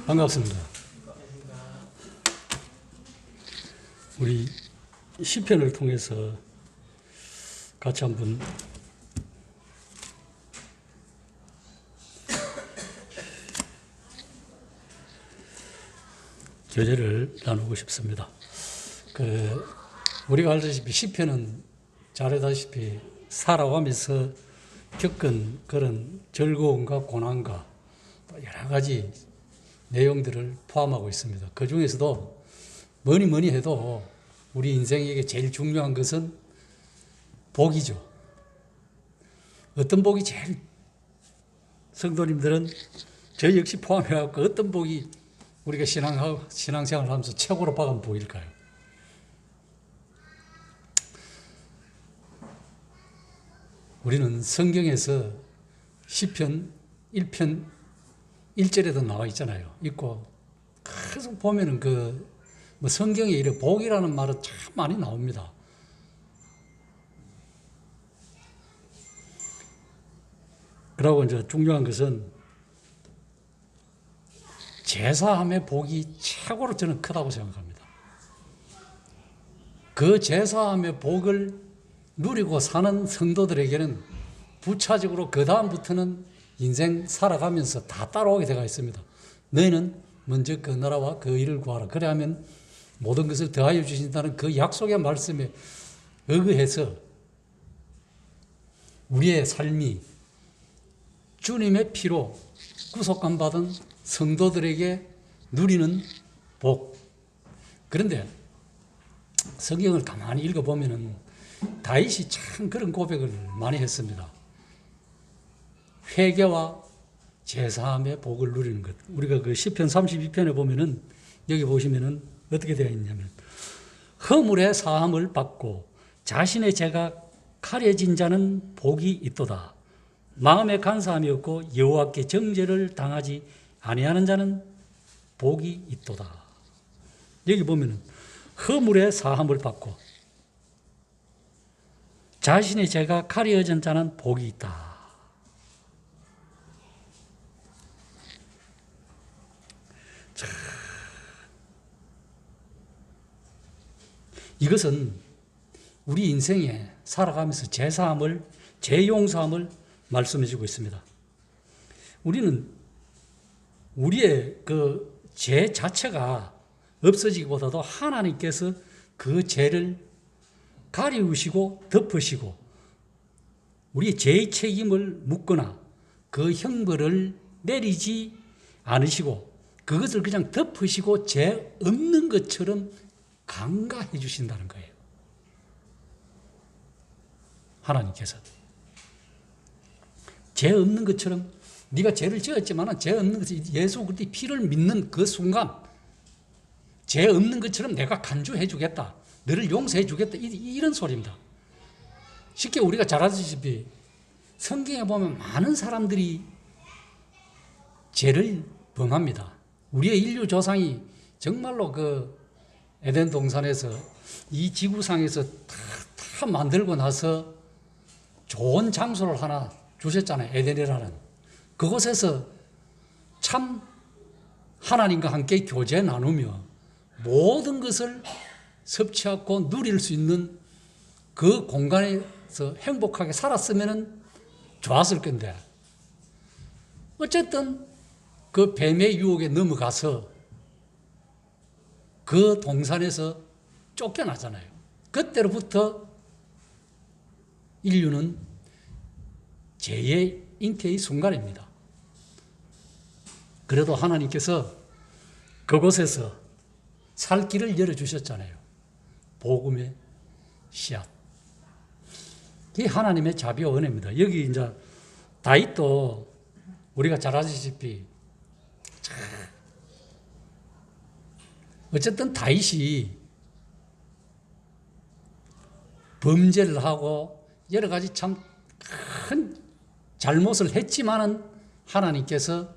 반갑습니다. 우리 시편을 통해서 같이 한번 교제를 나누고 싶습니다. 우리가 알다시피 시편은 잘 알다시피 살아가면서 겪은 그런 즐거움과 고난과 여러 가지 내용들을 포함하고 있습니다. 그 중에서도 뭐니 해도 우리 인생에게 제일 중요한 것은 복이죠. 어떤 복이 제일 성도님들은 저 역시 포함해갖고 어떤 복이 우리가 신앙생활을 하면서 최고로 박은 복일까요? 우리는 성경에서 시편 1편 1절에도 나와 있잖아요. 있고 계속 보면은 성경에 이래 복이라는 말은 참 많이 나옵니다. 그리고 이제 중요한 것은 제사함의 복이 최고로 저는 크다고 생각합니다. 그 제사함의 복을 누리고 사는 성도들에게는 부차적으로 그 다음부터는 인생 살아가면서 다 따라오게 되어 있습니다. 너희는 먼저 그 나라와 그 일을 구하라. 그래 하면 모든 것을 더하여 주신다는 그 약속의 말씀에 의거해서 우리의 삶이 주님의 피로 구속감 받은 성도들에게 누리는 복. 그런데 성경을 가만히 읽어보면은 다윗이 참 그런 고백을 많이 했습니다. 회개와 제사함의 복을 누리는 것. 우리가 그 시편 32편에 보면은 여기 보시면은 어떻게 되어 있냐면 허물의 사함을 받고 자신의 죄가 가려진 자는 복이 있도다. 마음에 간사함이 없고 여호와께 정죄를 당하지 아니하는 자는 복이 있도다. 여기 보면은 허물의 사함을 받고 자신의 죄가 가려진 자는 복이 있다. 이것은 우리 인생에 살아가면서 죄 용서함을 말씀해 주고 있습니다. 우리는 우리의 그 죄 자체가 없어지기보다도 하나님께서 그 죄를 가리우시고 덮으시고 우리의 죄의 책임을 묻거나 그 형벌을 내리지 않으시고 그것을 그냥 덮으시고 죄 없는 것처럼 간과해 주신다는 거예요. 하나님께서 죄 없는 것처럼 네가 죄를 지었지만 죄 없는 것을 예수 그리스도의 피를 믿는 그 순간 죄 없는 것처럼 내가 간주해 주겠다. 너를 용서해 주겠다. 이런 소리입니다. 쉽게 우리가 잘 아시다시피 성경에 보면 많은 사람들이 죄를 범합니다. 우리의 인류 조상이 정말로 그 에덴 동산에서 이 지구상에서 다 만들고 나서 좋은 장소를 하나 주셨잖아요. 에덴이라는. 그곳에서 참 하나님과 함께 교제 나누며 모든 것을 섭취하고 누릴 수 있는 그 공간에서 행복하게 살았으면 좋았을 건데 어쨌든 그 뱀의 유혹에 넘어가서 그 동산에서 쫓겨나잖아요. 그때로부터 인류는 죄의 잉태의 순간입니다. 그래도 하나님께서 그곳에서 살 길을 열어주셨잖아요. 복음의 씨앗. 이게 하나님의 자비와 은혜입니다. 여기 이제 다윗도 우리가 잘 아시다시피 어쨌든 다윗이 범죄를 하고 여러 가지 참 큰 잘못을 했지만은 하나님께서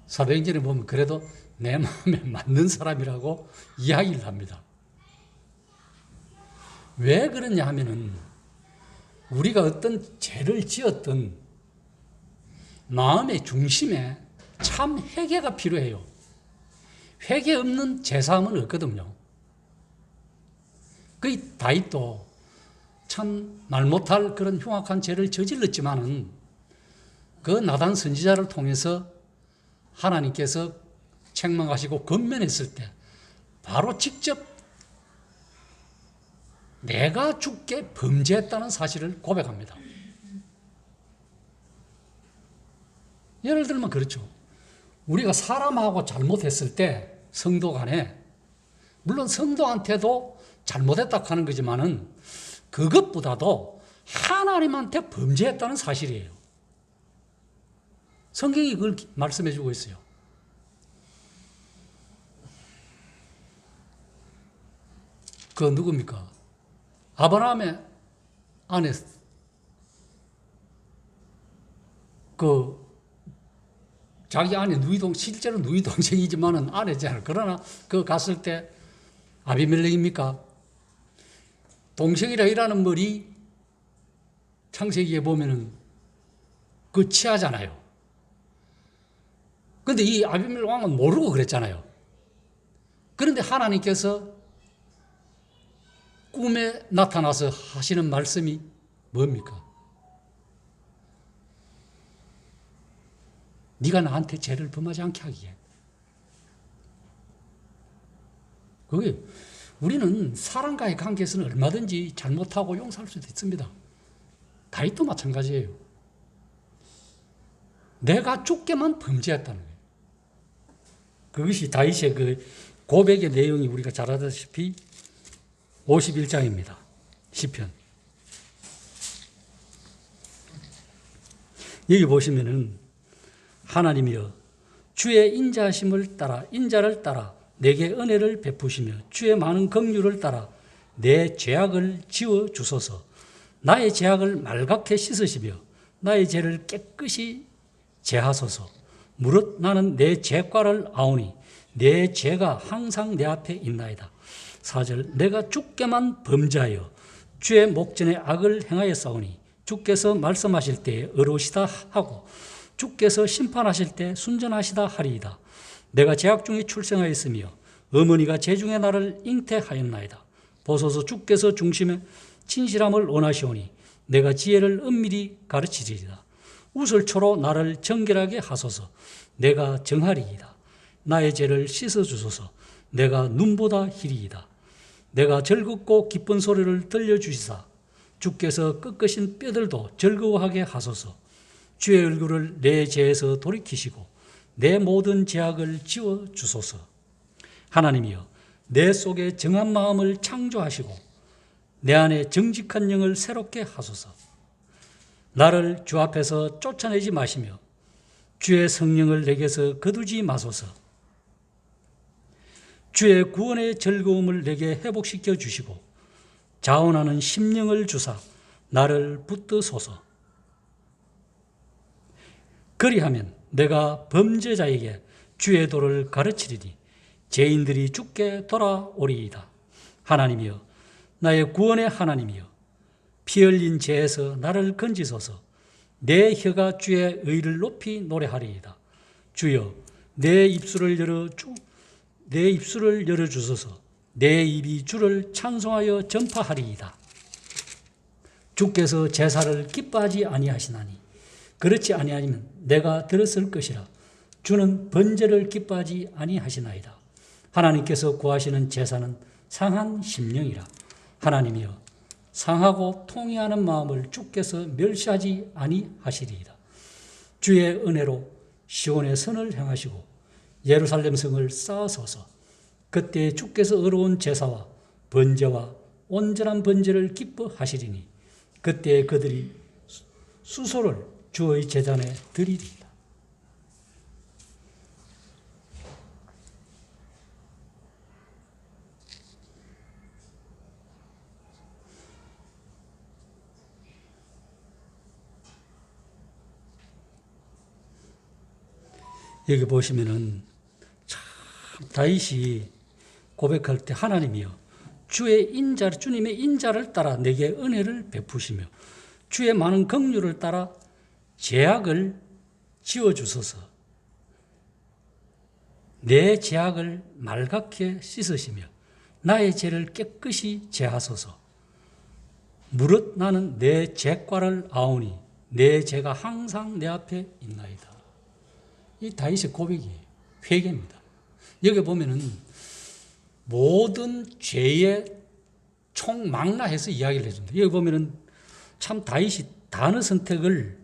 사도행전에 보면 그래도 내 마음에 맞는 사람이라고 이야기를 합니다. 왜 그러냐 하면은 우리가 어떤 죄를 지었던 마음의 중심에 참 회개가 필요해요. 회개 없는 제사함은 없거든요. 그 다윗도 참 말 못할 그런 흉악한 죄를 저질렀지만은 그 나단 선지자를 통해서 하나님께서 책망하시고 권면했을 때 바로 직접 내가 죽게 범죄했다는 사실을 고백합니다. 예를 들면 그렇죠. 우리가 사람하고 잘못했을 때 성도 간에 물론 성도한테도 잘못했다고 하는 거지만은 그것보다도 하나님한테 범죄했다는 사실이에요. 성경이 그걸 말씀해 주고 있어요. 그 누굽니까? 아브라함의 아내 그 자기 아내 실제로 누이 동생이지만은 아내잖아요. 그러나 그 갔을 때 아비멜렉입니까? 동생이라 일하는 말이 창세기에 보면은 그 치하잖아요. 근데 이 아비멜렉 왕은 모르고 그랬잖아요. 그런데 하나님께서 꿈에 나타나서 하시는 말씀이 뭡니까? 네가 나한테 죄를 범하지 않게 하기에. 그게 우리는 사람과의 관계에서는 얼마든지 잘못하고 용서할 수도 있습니다. 다윗도 마찬가지예요. 내가 죽게만 범죄했다는 거예요. 그것이 다윗의 그 고백의 내용이 우리가 잘 알다시피 51장입니다. 시편. 여기 보시면은 하나님이여 주의 인자하심을 따라 인자를 따라 내게 은혜를 베푸시며 주의 많은 긍휼을 따라 내 죄악을 지워 주소서. 나의 죄악을 말갛게 씻으시며 나의 죄를 깨끗이 제하소서. 무릇 나는 내 죄과를 아오니 내 죄가 항상 내 앞에 있나이다. 4절 내가 주께만 범죄하여 주의 목전에 악을 행하였사오니 주께서 말씀하실 때에 의로우시다 하고 주께서 심판하실 때 순전하시다 하리이다. 내가 죄악 중에 출생하였으며 어머니가 죄중에 나를 잉태하였나이다. 보소서 주께서 중심에 진실함을 원하시오니 내가 지혜를 은밀히 가르치리이다. 우슬초로 나를 정결하게 하소서. 내가 정하리이다. 나의 죄를 씻어주소서. 내가 눈보다 희리이다. 내가 즐겁고 기쁜 소리를 들려주시사 주께서 꺾으신 뼈들도 즐거워하게 하소서. 주의 얼굴을 내 죄에서 돌이키시고 내 모든 죄악을 지워주소서. 하나님이여 내 속에 정한 마음을 창조하시고 내 안에 정직한 영을 새롭게 하소서. 나를 주 앞에서 쫓아내지 마시며 주의 성령을 내게서 거두지 마소서. 주의 구원의 즐거움을 내게 회복시켜 주시고 자원하는 심령을 주사 나를 붙드소서. 그리하면 내가 범죄자에게 주의 도를 가르치리니 죄인들이 주께 돌아오리이다. 하나님이여 나의 구원의 하나님이여 피 흘린 죄에서 나를 건지소서. 내 혀가 주의 의를 높이 노래하리이다. 주여 내 입술을 열어주소서. 내 입이 주를 찬송하여 전파하리이다. 주께서 제사를 기뻐하지 아니하시나니 그렇지 아니하면 내가 들었을 것이라. 주는 번제를 기뻐하지 아니하시나이다. 하나님께서 구하시는 제사는 상한 심령이라. 하나님이여 상하고 통회하는 마음을 주께서 멸시하지 아니하시리이다. 주의 은혜로 시온의 선을 행하시고 예루살렘 성을 쌓으소서. 그때 주께서 의로운 제사와 번제와 온전한 번제를 기뻐하시리니 그때 그들이 수소를 주의 제단에 드리리이다. 여기 보시면은 참 다윗이 고백할 때 하나님이여 주님의 인자를 따라 내게 은혜를 베푸시며 주의 많은 긍휼을 따라 죄악을 지워주소서. 내 죄악을 말갛게 씻으시며 나의 죄를 깨끗이 제하소서. 무릇 나는 내 죄과를 아오니 내 죄가 항상 내 앞에 있나이다. 이 다윗의 고백이 회개입니다. 여기 보면은 모든 죄의 총망라해서 이야기를 해줍니다. 여기 보면은 참 다윗이 단어 선택을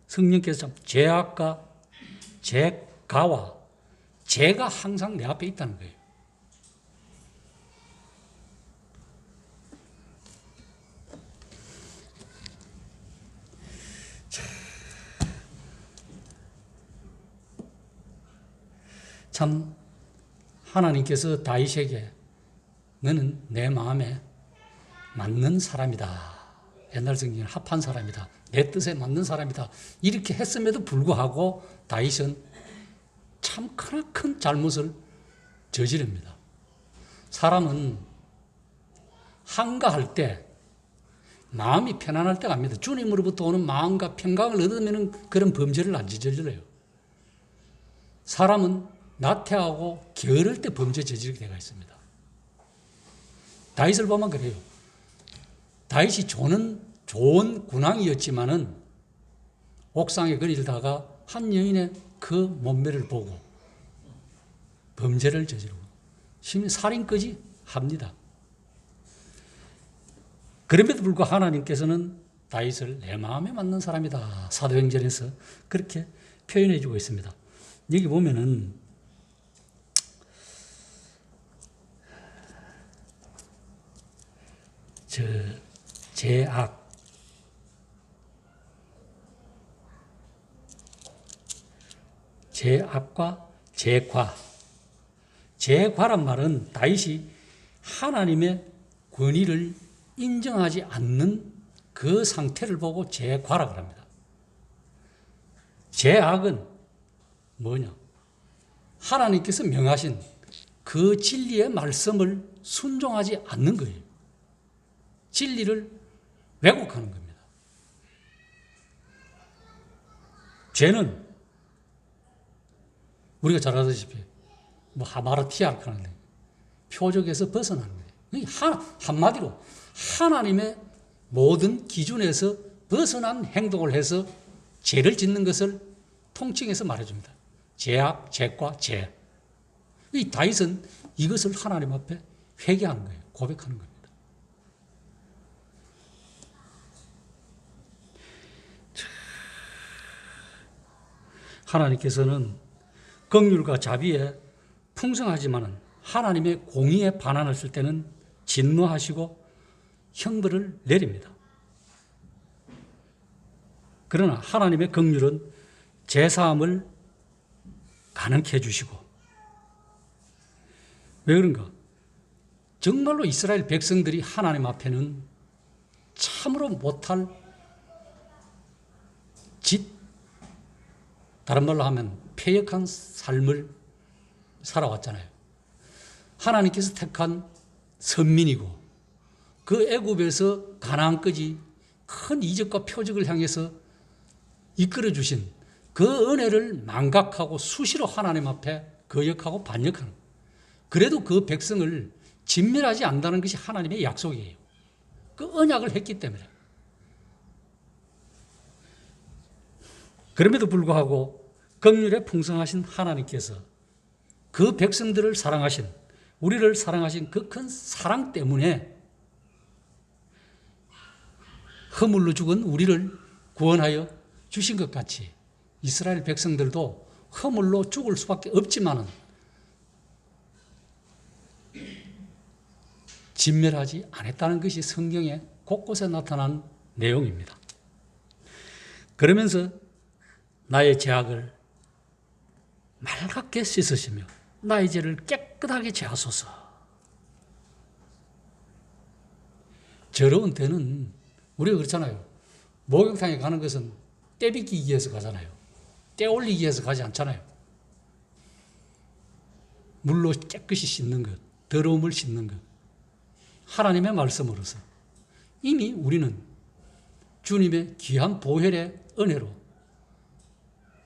성령께서 참 죄악과 죄가와 죄가 항상 내 앞에 있다는 거예요. 참 하나님께서 다윗에게 너는 내 마음에 맞는 사람이다. 옛날 성경에 합한 사람이다. 내 뜻에 맞는 사람이다. 이렇게 했음에도 불구하고 다윗은 참 크나큰 잘못을 저지릅니다. 사람은 한가할 때 마음이 편안할 때가 아닙니다. 주님으로부터 오는 마음과 평강을 얻으면 그런 범죄를 안 저질러요. 사람은 나태하고 게으를 때 범죄 저지르게 되어 있습니다. 다윗을 보면 그래요. 다윗이 좋은 군왕이었지만은 옥상에 거닐다가 한 여인의 그 몸매를 보고 범죄를 저지르고 심히 살인까지 합니다. 그럼에도 불구하고 하나님께서는 다윗을 내 마음에 맞는 사람이다. 사도행전에서 그렇게 표현해 주고 있습니다. 여기 보면은 죄악과 죄과. 죄과란 말은 다윗이 하나님의 권위를 인정하지 않는 그 상태를 보고 죄과라고 합니다. 죄악은 뭐냐? 하나님께서 명하신 그 진리의 말씀을 순종하지 않는 거예요. 진리를 왜곡하는 겁니다. 죄는 우리가 잘 아시다시피 하마르티아르 하는데 표적에서 벗어나는 거예요. 한마디로 하나님의 모든 기준에서 벗어난 행동을 해서 죄를 짓는 것을 통칭해서 말해줍니다. 죄악, 죄과, 죄. 이 다윗은 이것을 하나님 앞에 회개하는 거예요. 고백하는 겁니다. 하나님께서는 긍휼과 자비에 풍성하지만 하나님의 공의에 반환했을 때는 진노하시고 형벌을 내립니다. 그러나 하나님의 긍휼은 제사함을 가능케 해주시고, 왜 그런가? 정말로 이스라엘 백성들이 하나님 앞에는 참으로 못할 짓, 다른 말로 하면 패역한 삶을 살아왔잖아요. 하나님께서 택한 선민이고 그 애굽에서 가나안까지 큰 이적과 표적을 향해서 이끌어 주신 그 은혜를 망각하고 수시로 하나님 앞에 거역하고 반역하는, 그래도 그 백성을 진멸하지 않는다는 것이 하나님의 약속이에요. 그 언약을 했기 때문에. 그럼에도 불구하고 긍휼에 풍성하신 하나님께서 그 백성들을 사랑하신, 우리를 사랑하신 그 큰 사랑 때문에 허물로 죽은 우리를 구원하여 주신 것 같이 이스라엘 백성들도 허물로 죽을 수밖에 없지만은 진멸하지 않았다는 것이 성경에 곳곳에 나타난 내용입니다. 그러면서 나의 죄악을 맑게 씻으시며 나의 죄를 깨끗하게 제하소서. 저러운 때는 우리가 그렇잖아요. 목욕탕에 가는 것은 때 빚기 위해서 가잖아요. 때 올리기 위해서 가지 않잖아요. 물로 깨끗이 씻는 것, 더러움을 씻는 것, 하나님의 말씀으로서 이미 우리는 주님의 귀한 보혈의 은혜로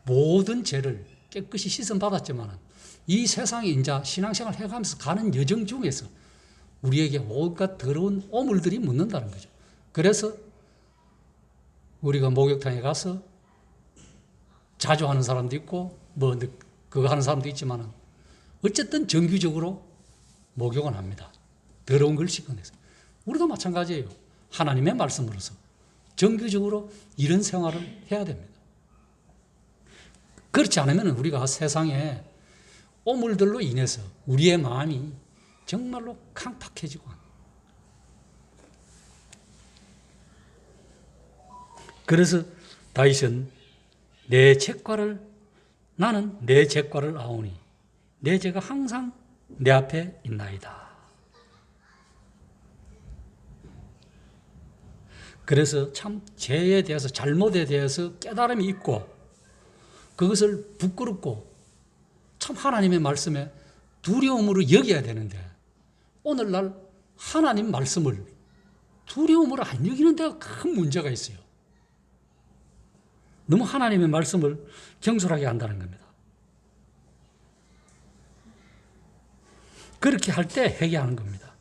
모든 죄를 깨끗이 씻음 받았지만 이 세상에 이제 신앙생활 해가면서 가는 여정 중에서 우리에게 온갖 더러운 오물들이 묻는다는 거죠. 그래서 우리가 목욕탕에 가서 자주 하는 사람도 있고 뭐 그거 하는 사람도 있지만 어쨌든 정규적으로 목욕은 합니다. 더러운 걸 씻어내서. 우리도 마찬가지예요. 하나님의 말씀으로서 정규적으로 이런 생활을 해야 됩니다. 그렇지 않으면 우리가 세상에 오물들로 인해서 우리의 마음이 정말로 강팍해지고 그래서 다윗은 나는 내 죄과를 아오니 내 죄가 항상 내 앞에 있나이다. 그래서 참 죄에 대해서 잘못에 대해서 깨달음이 있고 그것을 부끄럽고 참 하나님의 말씀에 두려움으로 여겨야 되는데 오늘날 하나님 말씀을 두려움으로 안 여기는 데가 큰 문제가 있어요. 너무 하나님의 말씀을 경솔하게 한다는 겁니다. 그렇게 할 때 회개하는 겁니다.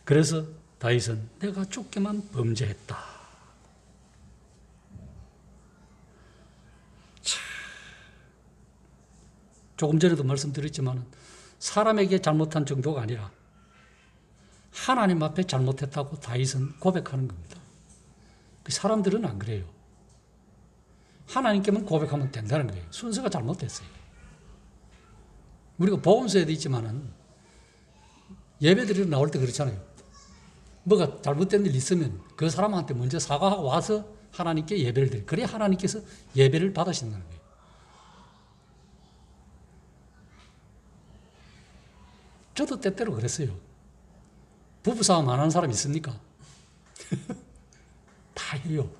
그래서 다윗은 내가 좁게만 범죄했다. 조금 전에도 말씀드렸지만 사람에게 잘못한 정도가 아니라 하나님 앞에 잘못했다고 다윗은 고백하는 겁니다. 사람들은 안 그래요. 하나님께만 고백하면 된다는 거예요. 순서가 잘못됐어요. 우리가 복음서에도 있지만은 예배드리러 나올 때 그렇잖아요. 뭐가 잘못된 일 있으면 그 사람한테 먼저 사과하고 와서 하나님께 예배를 드려요. 그래야 하나님께서 예배를 받으신다는 거예요. 저도 때때로 그랬어요. 부부싸움 안 하는 사람 있습니까? 다 해요.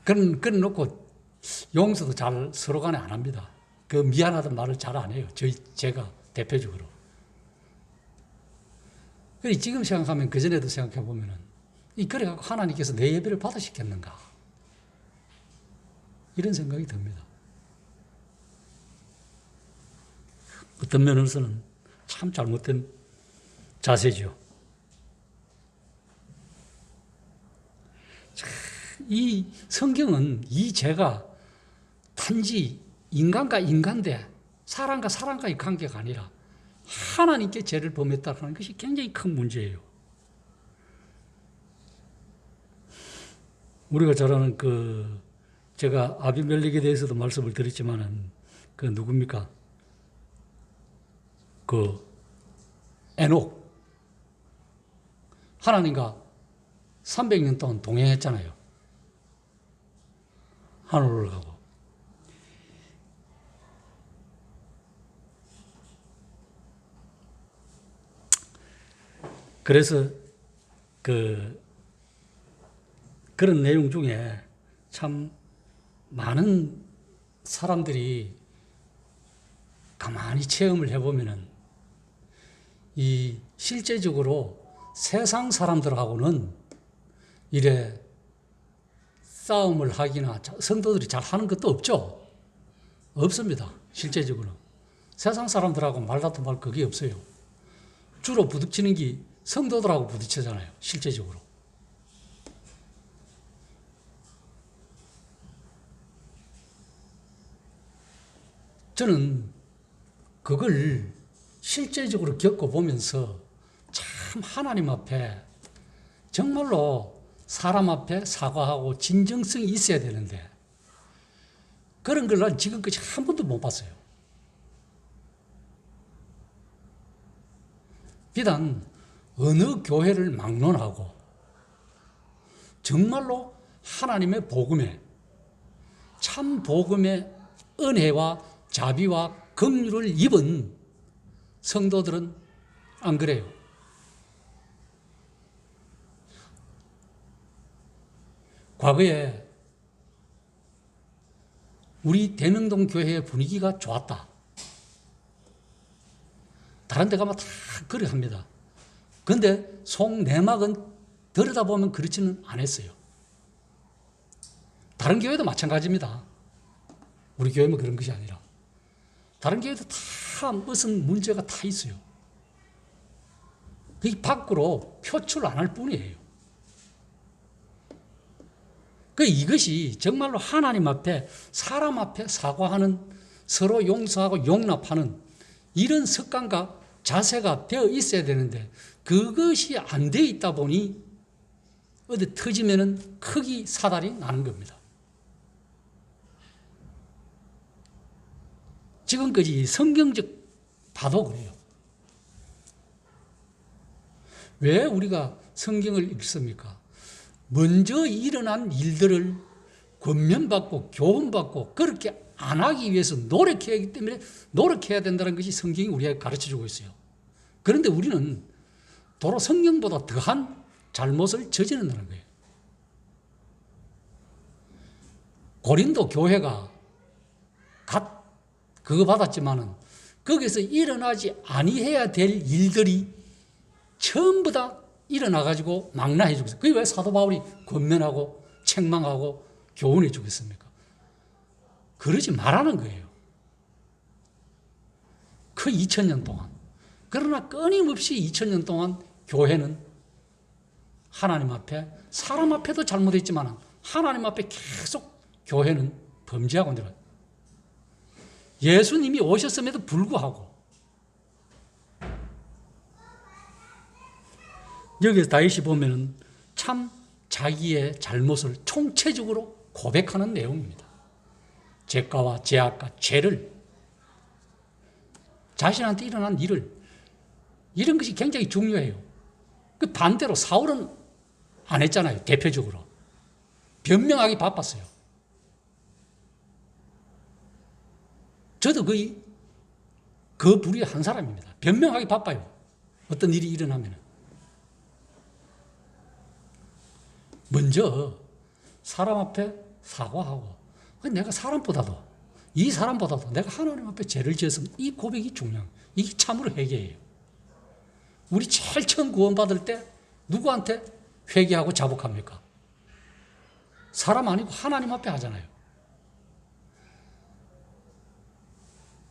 그런 놓고 용서도 잘 서로 간에 안 합니다. 그 미안하다는 말을 잘 안 해요. 제가 대표적으로. 지금 생각하면 그전에도 생각해 보면은 그래갖고 하나님께서 내 예배를 받으시겠는가? 이런 생각이 듭니다. 어떤 면에서는 참 잘못된 자세죠. 이 성경은 이 죄가 단지 인간과 인간대, 사람과 사람과의 관계가 아니라 하나님께 죄를 범했다는 것이 굉장히 큰 문제예요. 우리가 잘 아는 제가 아비멜렉에 대해서도 말씀을 드렸지만은 누굽니까? 에녹. 하나님과 300년 동안 동행했잖아요. 하늘을 가고. 그래서 그런 내용 중에 참 많은 사람들이 가만히 체험을 해보면은 이 실제적으로 세상 사람들하고는 이래 싸움을 하기나 성도들이 잘 하는 것도 없죠. 없습니다. 실제적으로. 세상 사람들하고 말다툼할 그게 없어요. 주로 부딪히는 게 성도들하고 부딪히잖아요. 실제적으로. 저는 그걸 실제적으로 겪어보면서 참 하나님 앞에 정말로 사람 앞에 사과하고 진정성이 있어야 되는데 그런 걸 난 지금까지 한 번도 못 봤어요. 비단 어느 교회를 막론하고 정말로 하나님의 복음에 참 복음의 은혜와 자비와 긍휼을 입은 성도들은 안 그래요. 과거에 우리 대명동 교회의 분위기가 좋았다. 다른 데 가면 다 그래 합니다. 그런데 속내막은 들여다보면 그렇지는 않았어요. 다른 교회도 마찬가지입니다. 우리 교회만 그런 것이 아니라 다른 교회도 다 무슨 문제가 다 있어요. 그게 밖으로 표출 안 할 뿐이에요. 이것이 정말로 하나님 앞에 사람 앞에 사과하는, 서로 용서하고 용납하는 이런 습관과 자세가 되어 있어야 되는데 그것이 안 되어 있다 보니 어디 터지면은 크게 사달이 나는 겁니다. 지금까지 성경적 봐도 그래요. 왜 우리가 성경을 읽습니까? 먼저 일어난 일들을 권면받고 교훈받고 그렇게 안 하기 위해서 노력해야 하기 때문에 노력해야 된다는 것이 성경이 우리에게 가르쳐주고 있어요. 그런데 우리는 도로 성경보다 더한 잘못을 저지른다는 거예요. 고린도 교회가 그거 받았지만은 거기서 일어나지 아니해야 될 일들이 전부 다 일어나가지고 망라해 주겠어요. 그게 왜 사도 바울이 권면하고 책망하고 교훈해 주겠습니까? 그러지 말라는 거예요. 그 2000년 동안. 그러나 끊임없이 2000년 동안 교회는 하나님 앞에, 사람 앞에도 잘못했지만 하나님 앞에 계속 교회는 범죄하고 내려요. 예수님이 오셨음에도 불구하고 여기서 다윗이 보면은 참 자기의 잘못을 총체적으로 고백하는 내용입니다. 죄가와 죄악과 죄를, 자신한테 일어난 일을, 이런 것이 굉장히 중요해요. 그 반대로 사울은 안 했잖아요. 대표적으로 변명하기 바빴어요. 저도 그 부류의 한 사람입니다. 변명하기 바빠요. 어떤 일이 일어나면 먼저 사람 앞에 사과하고, 내가 사람보다도, 이 사람보다도 내가 하나님 앞에 죄를 지었으면 이 고백이 중요한, 이게 참으로 회개예요. 우리 제일 처음 구원받을 때 누구한테 회개하고 자복합니까? 사람 아니고 하나님 앞에 하잖아요.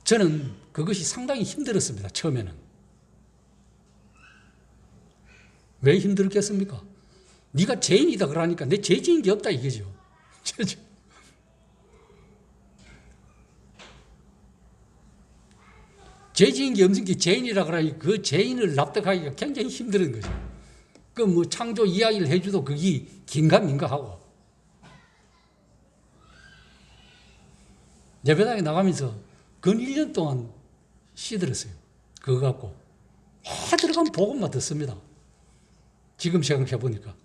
저는 그것이 상당히 힘들었습니다. 처음에는. 왜 힘들겠습니까? 네가 죄인이다 그러니까 내 죄 지은 게 없다 이거죠. 죄 지은 게 없는 게 죄인이라 그러니 그 죄인을 납득하기가 굉장히 힘든 거죠. 그 뭐 창조 이야기를 해줘도 그게 긴가민가 하고. 예배당에 나가면서 근 1년 동안 시들었어요. 그거 갖고. 해 들어가면 복음만 듣습니다. 지금 생각해 보니까.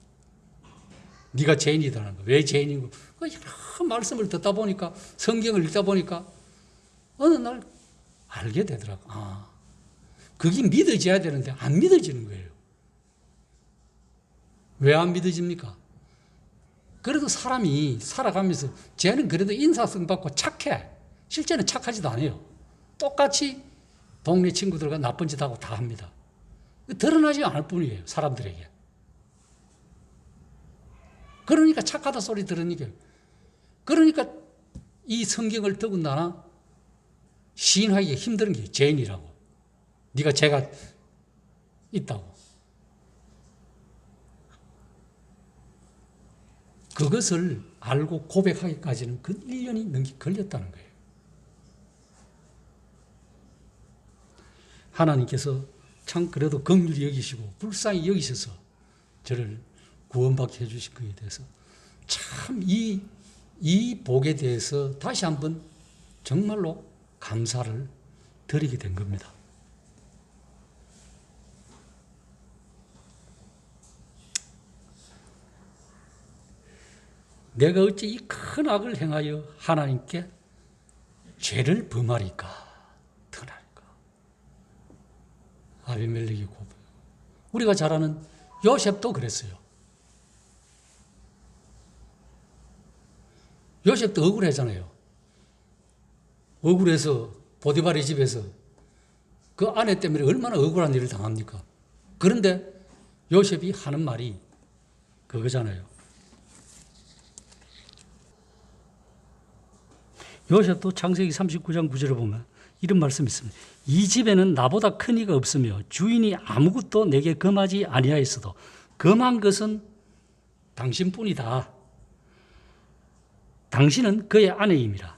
네가 죄인이다라는 거. 왜 죄인인 거. 여러 말씀을 듣다 보니까, 성경을 읽다 보니까 어느 날 알게 되더라고. 그게 믿어져야 되는데 안 믿어지는 거예요. 왜 안 믿어집니까? 그래도 사람이 살아가면서 쟤는 그래도 인사성 받고 착해. 실제는 착하지도 않아요. 똑같이 동네 친구들과 나쁜 짓 하고 다 합니다. 드러나지 않을 뿐이에요. 사람들에게. 그러니까 착하다 소리 들으니까. 그러니까 이 성경을 더군다나 시인하기가 힘든 게 죄인이라고. 네가 죄가 있다고. 그것을 알고 고백하기까지는 그 1년이 넘게 걸렸다는 거예요. 하나님께서 참 그래도 긍휼히 여기시고 불쌍히 여기셔서 저를 구원받게 해주신 것에 대해서 참 이 복에 대해서 다시 한번 정말로 감사를 드리게 된 겁니다. 내가 어찌 이 큰 악을 행하여 하나님께 죄를 범하리까 터나리까. 아비멜렉이 고백. 우리가 잘 아는 요셉도 그랬어요. 요셉도 억울하잖아요. 억울해서 보디발의 집에서 그 아내 때문에 얼마나 억울한 일을 당합니까? 그런데 요셉이 하는 말이 그거잖아요. 요셉도 창세기 39장 9절에 보면 이런 말씀이 있습니다. 이 집에는 나보다 큰 이가 없으며 주인이 아무것도 내게 금하지 아니하였어도 금한 것은 당신뿐이다. 당신은 그의 아내임이라.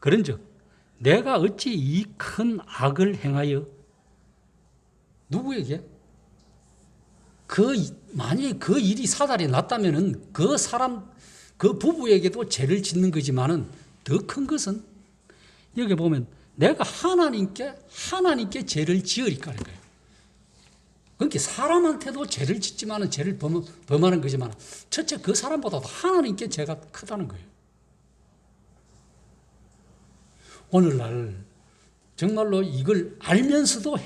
그런즉 내가 어찌 이 큰 악을 행하여 누구에게? 만약에 그 일이 사달이 났다면은 그 사람, 그 부부에게도 죄를 짓는 거지만은 더 큰 것은 여기 보면 내가 하나님께 죄를 지으리까 하는 거예요. 그러니까 사람한테도 죄를 짓지만은 죄를 범하는 거지만 첫째 그 사람보다도 하나님께 죄가 크다는 거예요. 오늘날 정말로 이걸 알면서도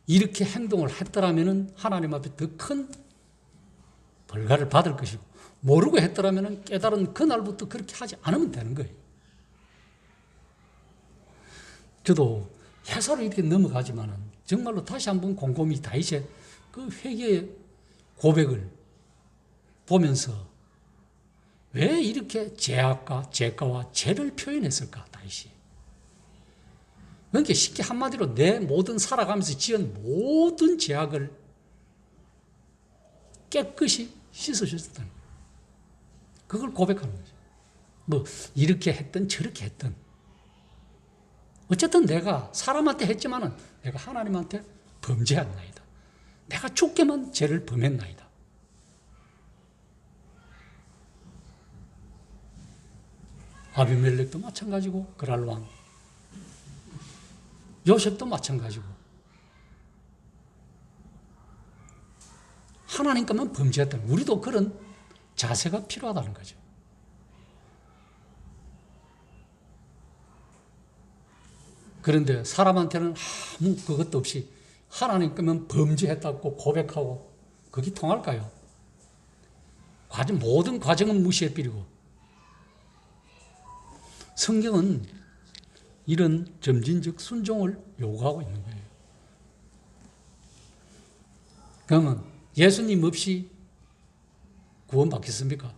이렇게 행동을 했더라면 하나님 앞에 더 큰 벌가를 받을 것이고 모르고 했더라면 깨달은 그날부터 그렇게 하지 않으면 되는 거예요. 저도 회사로 이렇게 넘어가지만은 정말로 다시 한번 곰곰이 다윗의 그 회개의 고백을 보면서 왜 이렇게 죄가와 죄를 표현했을까 다윗이. 그러니까 쉽게 한마디로 내 모든 살아가면서 지은 모든 죄악을 깨끗이 씻어줬다는 거예요. 그걸 고백하는 거죠. 뭐 이렇게 했든 저렇게 했든 어쨌든 내가 사람한테 했지만은 내가 하나님한테 범죄했나이다. 내가 죽게만 죄를 범했나이다. 아비멜렉도 마찬가지고 그랄왕, 요셉도 마찬가지고 하나님과만 범죄했다. 우리도 그런 자세가 필요하다는 거죠. 그런데 사람한테는 아무 그것도 없이 하나님께만 범죄했다고 고백하고 그게 통할까요? 모든 과정은 무시해버리고 성경은 이런 점진적 순종을 요구하고 있는 거예요. 그러면 예수님 없이 구원받겠습니까?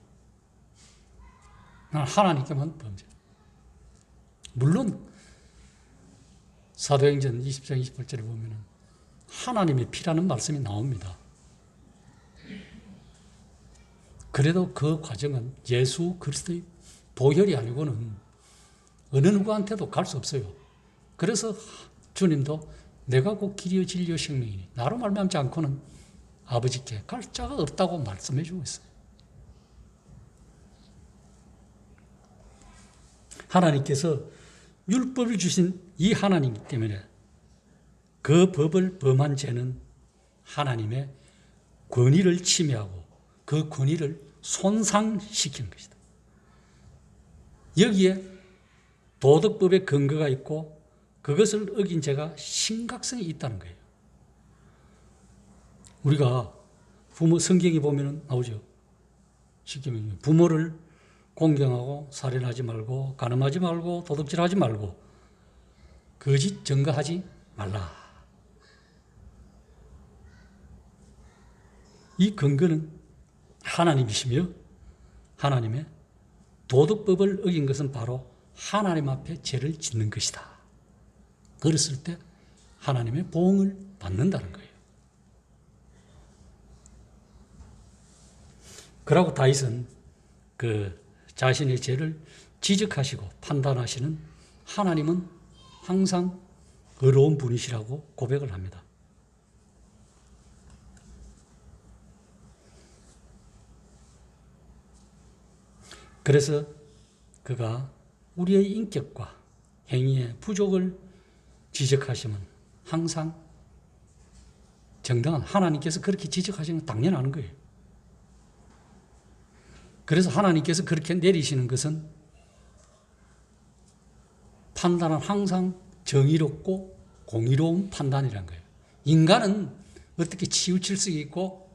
하나님께만 범죄. 물론 사도행전 20장 28절에 보면 하나님의 피라는 말씀이 나옵니다. 그래도 그 과정은 예수 그리스도의 보혈이 아니고는 어느 누구한테도 갈 수 없어요. 그래서 주님도 내가 곧 길이요 진리요 생명이니 나로 말미암지 않고는 아버지께 갈 자가 없다고 말씀해 주고 있어요. 하나님께서 율법을 주신 이 하나님 때문에 그 법을 범한 죄는 하나님의 권위를 침해하고 그 권위를 손상시키는 것이다. 여기에 도덕법의 근거가 있고 그것을 어긴 죄가 심각성이 있다는 거예요. 우리가 성경에 보면 나오죠. 쉽게 말하면 부모를 공경하고 살인하지 말고 간음하지 말고 도둑질하지 말고 거짓 증거하지 말라. 이 근거는 하나님이시며 하나님의 도덕법을 어긴 것은 바로 하나님 앞에 죄를 짓는 것이다. 그랬을 때 하나님의 보응을 받는다는 거예요. 그러고 다윗은 그 자신의 죄를 지적하시고 판단하시는 하나님은 항상 의로운 분이시라고 고백을 합니다. 그래서 그가 우리의 인격과 행위의 부족을 지적하시면 항상 정당한 하나님께서 그렇게 지적하시는 건 당연한 거예요. 그래서 하나님께서 그렇게 내리시는 것은 판단은 항상 정의롭고 공의로운 판단이라는 거예요. 인간은 어떻게 치우칠 수 있고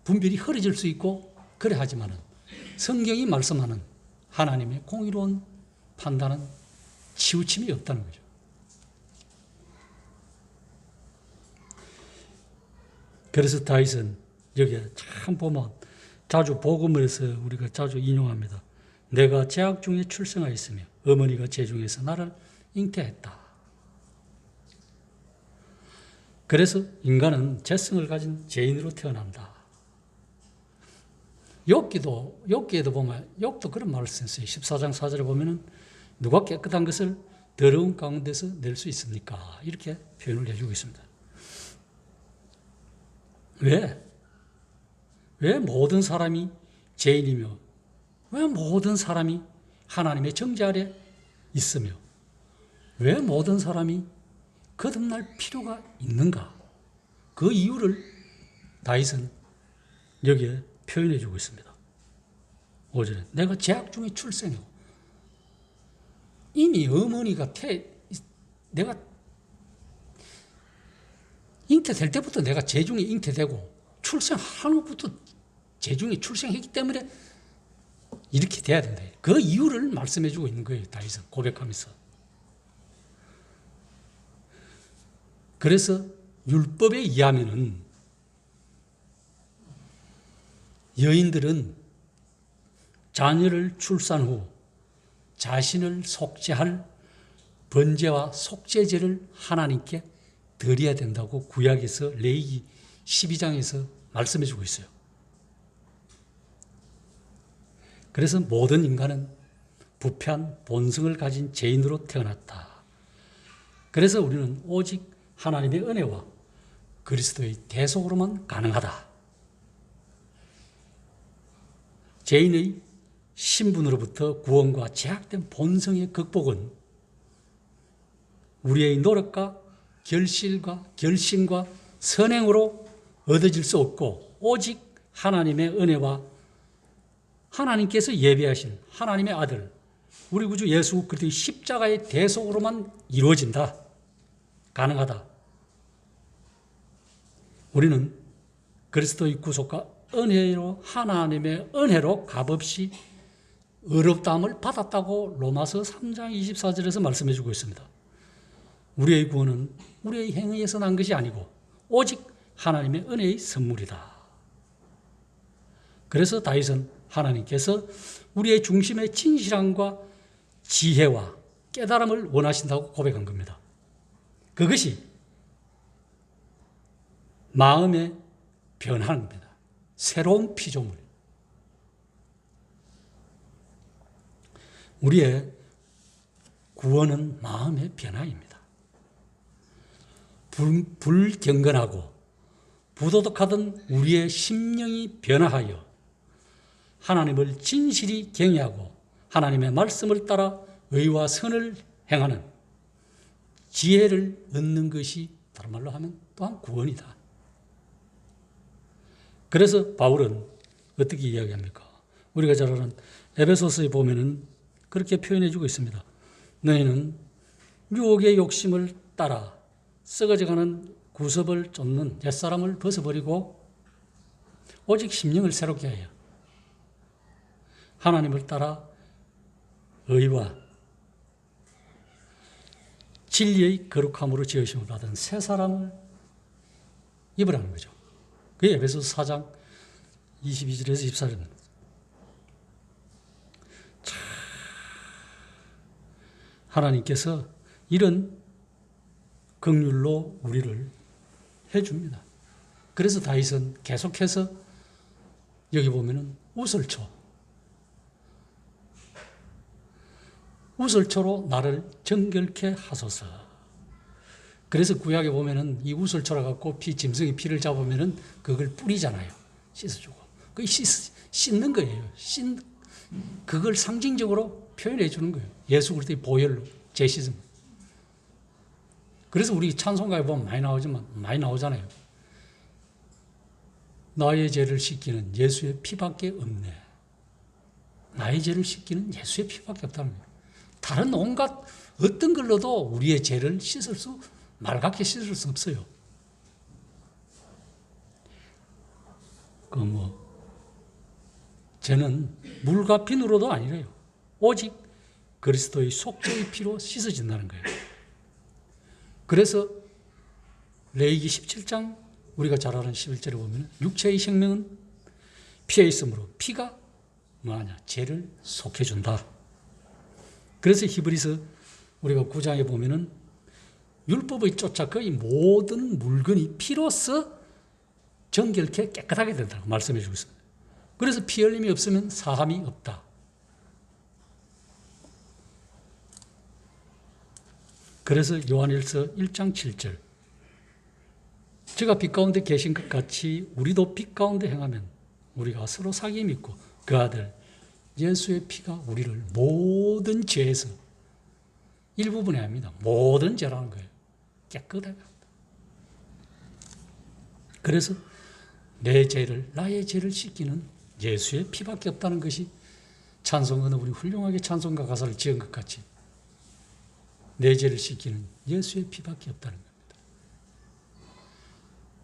분별이 흐려질 수 있고 그래 하지만은 성경이 말씀하는 하나님의 공의로운 판단은 치우침이 없다는 거죠. 그래서 다윗은 여기에 참 보면 자주 복음에서 우리가 자주 인용합니다. 내가 제약 중에 출생하였으며 어머니가 제중에서 나를 잉태했다. 그래서 인간은 재성을 가진 죄인으로 태어난다. 욥기에도 보면 욥도 그런 말을 썼어요. 14장 4절에 보면은 누가 깨끗한 것을 더러운 가운데서 낼 수 있습니까? 이렇게 표현을 해주고 있습니다. 왜 모든 사람이 죄인이며 왜 모든 사람이 하나님의 정죄 아래 있으며 왜 모든 사람이 거듭날 필요가 있는가? 그 이유를 다윗은 여기에 표현해 주고 있습니다. 5절에 내가 제약 중에 출생해 이미 어머니가 내가 잉태될 때부터 내가 제중에 잉태되고 출생하는 것부터 제중에 출생했기 때문에 이렇게 돼야 된다. 그 이유를 말씀해 주고 있는 거예요. 다윗은 고백하면서. 그래서 율법에 의하면은 여인들은 자녀를 출산 후 자신을 속죄할 번제와 속죄제를 하나님께 드려야 된다고 구약에서 레위기 12장에서 말씀해 주고 있어요. 그래서 모든 인간은 부패한 본성을 가진 죄인으로 태어났다. 그래서 우리는 오직 하나님의 은혜와 그리스도의 대속으로만 가능하다. 죄인의 신분으로부터 구원과 제약된 본성의 극복은 우리의 노력과 결심과 선행으로 얻어질 수 없고 오직 하나님의 은혜와 하나님께서 예비하신 하나님의 아들 우리 구주 예수 그리스도의 십자가의 대속으로만 이루어진다. 가능하다. 우리는 그리스도의 구속과 은혜로 하나님의 은혜로 값없이 의롭다함을 받았다고 로마서 3장 24절에서 말씀해 주고 있습니다. 우리의 구원은 우리의 행위에서 난 것이 아니고 오직 하나님의 은혜의 선물이다. 그래서 다윗은 하나님께서 우리의 중심의 진실함과 지혜와 깨달음을 원하신다고 고백한 겁니다. 그것이 마음의 변화는 겁니다. 새로운 피조물. 우리의 구원은 마음의 변화입니다. 불경건하고 부도덕하던 우리의 심령이 변화하여 하나님을 진실이 경외하고 하나님의 말씀을 따라 의와 선을 행하는 지혜를 얻는 것이 다른 말로 하면 또한 구원이다. 그래서 바울은 어떻게 이야기합니까? 우리가 잘 아는 에베소서에 보면은 그렇게 표현해 주고 있습니다. 너희는 유혹의 욕심을 따라 썩어져가는 구습을 쫓는 옛사람을 벗어버리고 오직 심령을 새롭게 하여 하나님을 따라 의와 진리의 거룩함으로 지으심을 받은 새 사람을 입으라는 거죠. 그게 에베소서 4장 22절에서 24절입니다. 하나님께서 이런 긍휼로 우리를 해줍니다. 그래서 다윗은 계속해서 여기 보면은 우슬초로 나를 정결케 하소서. 그래서 구약에 보면은 이 우슬초라 갖고 짐승이 피를 잡으면은 그걸 뿌리잖아요. 씻어주고. 그 씻는 거예요. 그걸 상징적으로 표현해 주는 거예요. 예수 그리스도의 보혈로 제시즘. 그래서 우리 찬송가에 보면 많이 나오잖아요. 나의 죄를 씻기는 예수의 피밖에 없네. 나의 죄를 씻기는 예수의 피밖에 없다는 거예요. 다른 온갖 어떤 걸로도 우리의 죄를 맑게 씻을 수 없어요. 죄는 물과 비누로도 아니래요. 오직 그리스도의 속죄의 피로 씻어진다는 거예요. 그래서 레위기 17장 우리가 잘 아는 11절에 보면 육체의 생명은 피에 있으므로 피가 뭐하냐? 죄를 속해준다. 그래서 히브리서 우리가 9장에 보면은 율법의 쫓아 거의 모든 물건이 피로써 정결케 깨끗하게 된다고 말씀해 주고 있습니다. 그래서 피 흘림이 없으면 사함이 없다. 그래서 요한일서 1장 7절 저가 빛 가운데 계신 것 같이 우리도 빛 가운데 행하면 우리가 서로 사귐이 있고 그 아들 예수의 피가 우리를 모든 죄에서 일부분이 아닙니다. 모든 죄라는 거예요. 깨끗하게 합니다. 그래서 내 죄를 나의 죄를 씻기는 예수의 피밖에 없다는 것이 찬송은 우리 훌륭하게 찬송가 가사를 지은 것 같이 내 죄를 씻기는 예수의 피밖에 없다는 겁니다.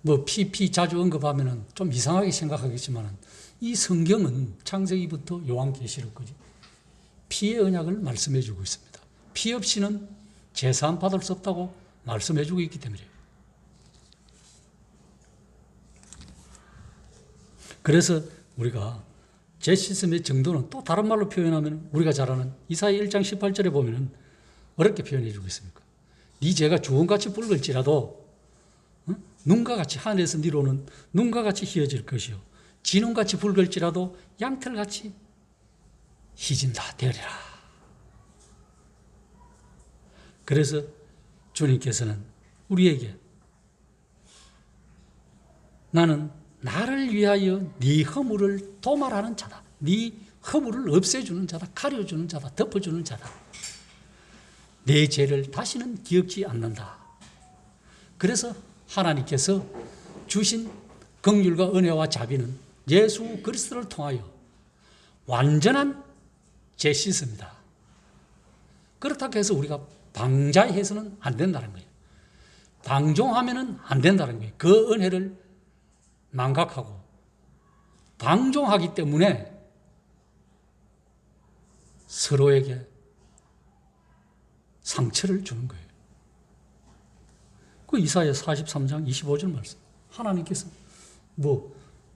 뭐 피 자주 언급하면은 좀 이상하게 생각하겠지만 이 성경은 창세기부터 요한계시록까지 피의 언약을 말씀해 주고 있습니다. 피 없이는 제사함 받을 수 없다고 말씀해 주고 있기 때문이에요. 그래서 우리가 죄 씻음의 정도는 또 다른 말로 표현하면 우리가 잘 아는 이사야 1장 18절에 보면은 어렵게 표현해 주고 있습니까? 네 죄가 주홍같이 붉을지라도 눈과 같이 하늘에서 니로는 눈과 같이 희어질 것이요 진홍같이 붉을지라도 양털같이 희진다 되리라. 그래서 주님께서는 우리에게 나는 나를 위하여 네 허물을 도말하는 자다. 네 허물을 없애주는 자다. 가려주는 자다. 덮어주는 자다. 내 죄를 다시는 기억지 않는다. 그래서 하나님께서 주신 긍휼과 은혜와 자비는 예수 그리스도를 통하여 완전한 죄 씻습니다. 그렇다고 해서 우리가 방자해서는 안 된다는 거예요. 방종하면은 안 된다는 거예요. 그 은혜를 망각하고 방종하기 때문에 서로에게 상처를 주는 거예요. 그 이사야 43장 25절 말씀. 하나님께서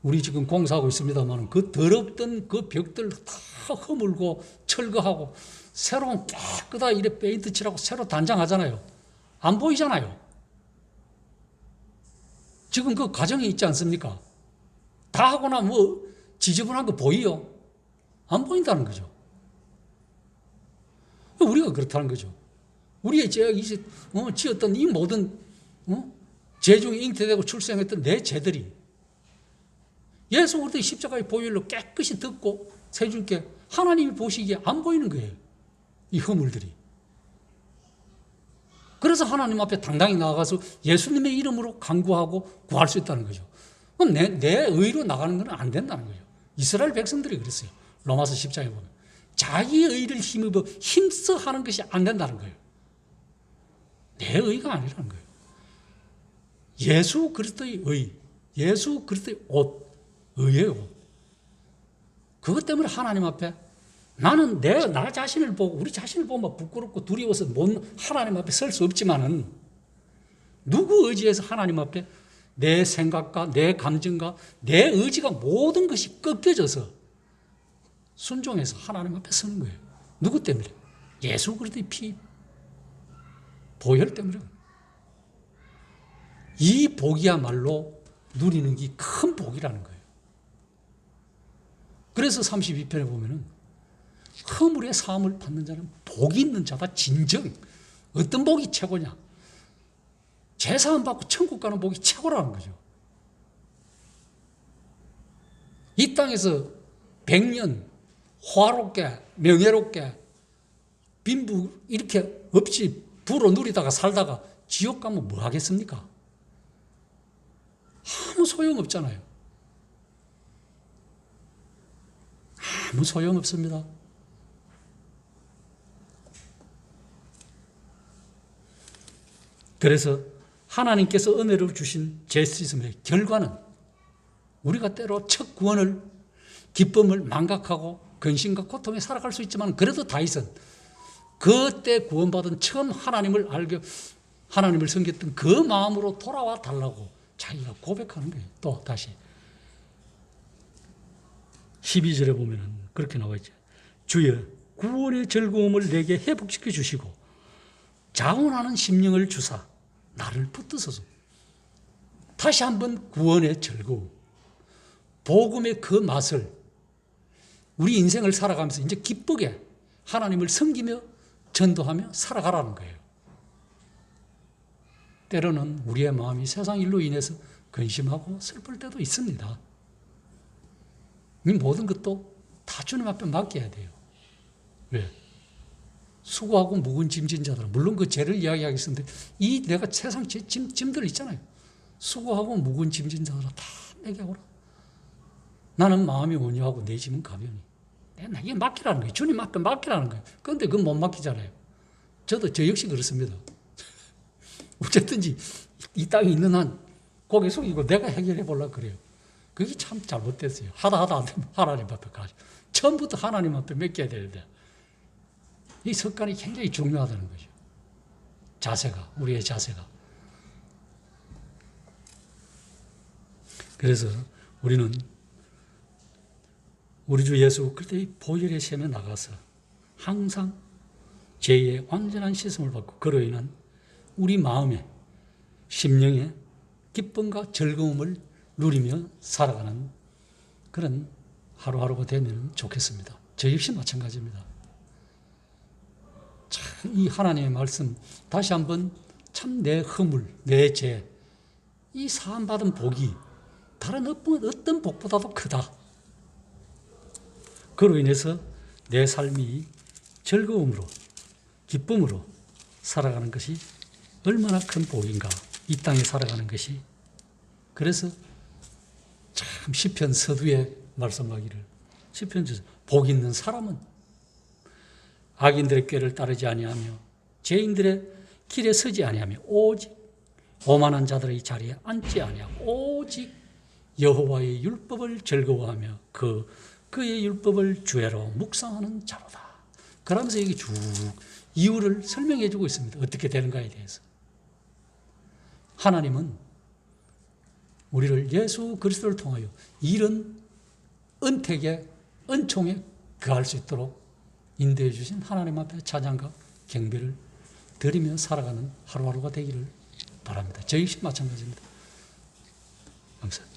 우리 지금 공사하고 있습니다만 그 더럽던 그 벽들 다 허물고 철거하고 새로운 깨끗하게 이래 페인트 칠하고 새로 단장하잖아요. 안 보이잖아요. 지금 그 과정이 있지 않습니까? 다 하고 나면 지저분한 거 보이요? 안 보인다는 거죠. 우리가 그렇다는 거죠. 우리의 죄가 이제 지었던 이 모든 죄 중에 잉태되고 출생했던 내 죄들이 예수 그리스도의 십자가의 보혈로 깨끗이 덮고 세줄게 하나님이 보시기에 안 보이는 거예요. 이 허물들이. 그래서 하나님 앞에 당당히 나아가서 예수님의 이름으로 간구하고 구할 수 있다는 거죠. 내 의로 나가는 건 안 된다는 거죠. 이스라엘 백성들이 그랬어요. 로마서 10장에 보면. 자기의 의를 힘써 하는 것이 안 된다는 거예요. 내 의가 아니라는 거예요. 예수 그리스도의 의, 예수 그리스도의 옷, 의의 옷. 그것 때문에 하나님 앞에 나는 나 자신을 보고 우리 자신을 보면 부끄럽고 두려워서 하나님 앞에 설 수 없지만은 누구 의지에서 하나님 앞에 내 생각과 내 감정과 내 의지가 모든 것이 꺾여져서 순종해서 하나님 앞에 서는 거예요. 누구 때문에? 예수 그리스도의 피, 보혈 때문에. 이 복이야말로 누리는 게 큰 복이라는 거예요. 그래서 32편에 보면은 허물의 사함을 받는 자는 복이 있는 자다. 진정. 어떤 복이 최고냐? 죄사함 받고 천국 가는 복이 최고라는 거죠. 이 땅에서 100년 화롭게 명예롭게 빈부 이렇게 없이 부로 누리다가 살다가 지옥 가면 뭐 하겠습니까? 아무 소용없잖아요. 아무 소용없습니다. 그래서 하나님께서 은혜로 주신 죄 씻음의 결과는 우리가 때로 첫 구원을 기쁨을 망각하고 근심과 고통에 살아갈 수 있지만 그래도 다윗은 그때 구원받은 처음 하나님을 섬겼던 그 마음으로 돌아와 달라고 자기가 고백하는 거예요. 또 다시 12절에 보면은 그렇게 나와 있죠. 주여 구원의 즐거움을 내게 회복시켜 주시고 자원하는 심령을 주사 나를 붙드소서. 다시 한번 구원의 즐거움, 복음의 그 맛을 우리 인생을 살아가면서 이제 기쁘게 하나님을 섬기며 전도하며 살아가라는 거예요. 때로는 우리의 마음이 세상 일로 인해서 근심하고 슬플 때도 있습니다. 이 모든 것도 다 주님 앞에 맡겨야 돼요. 왜? 수고하고 무거운 짐진 자들, 물론 그 죄를 이야기하겠는데 이 내가 세상 짐들 있잖아요. 수고하고 무거운 짐진 자들아 다 내게 오라. 나는 마음이 온유하고 내 짐은 가벼우니. 내게 맡기라는 거예요. 주님 앞에 맡기라는 거예요. 그런데 그건 못 맡기잖아요. 저 역시 그렇습니다. 어쨌든지 이 땅에 있는 한 고개 숙이고 내가 해결해 보려고 그래요. 그게 참 잘못됐어요. 하다 안 되면 하나님 앞에 가죠. 처음부터 하나님 앞에 맡겨야 되는데 이 습관이 굉장히 중요하다는 거죠. 자세가, 우리의 자세가. 그래서 우리는 우리 주 예수 그리스도의 보혈의 셈에 나가서 항상 죄의 완전한 씻음을 받고 그로 인한 우리 마음의 심령의 기쁨과 즐거움을 누리며 살아가는 그런 하루하루가 되면 좋겠습니다. 저 역시 마찬가지입니다. 참 이 하나님의 말씀 다시 한번 참 내 허물, 내 죄, 이 사함받은 복이 다른 어떤 복보다도 크다. 그로 인해서 내 삶이 즐거움으로 기쁨으로 살아가는 것이 얼마나 큰 복인가. 이 땅에 살아가는 것이. 그래서 참 시편 서두에 말씀하기를 시편 복 있는 사람은 악인들의 꾀를 따르지 아니하며 죄인들의 길에 서지 아니하며 오직 오만한 자들의 자리에 앉지 아니하고 오직 여호와의 율법을 즐거워하며 그의 율법을 주야로 묵상하는 자로다. 그러면서 여기 쭉 이유를 설명해 주고 있습니다. 어떻게 되는가에 대해서. 하나님은 우리를 예수 그리스도를 통하여 이런 은택에 은총에 거할 수 있도록 인도해 주신 하나님 앞에 찬양과 경배를 드리며 살아가는 하루하루가 되기를 바랍니다. 저 역시 마찬가지입니다. 감사합니다.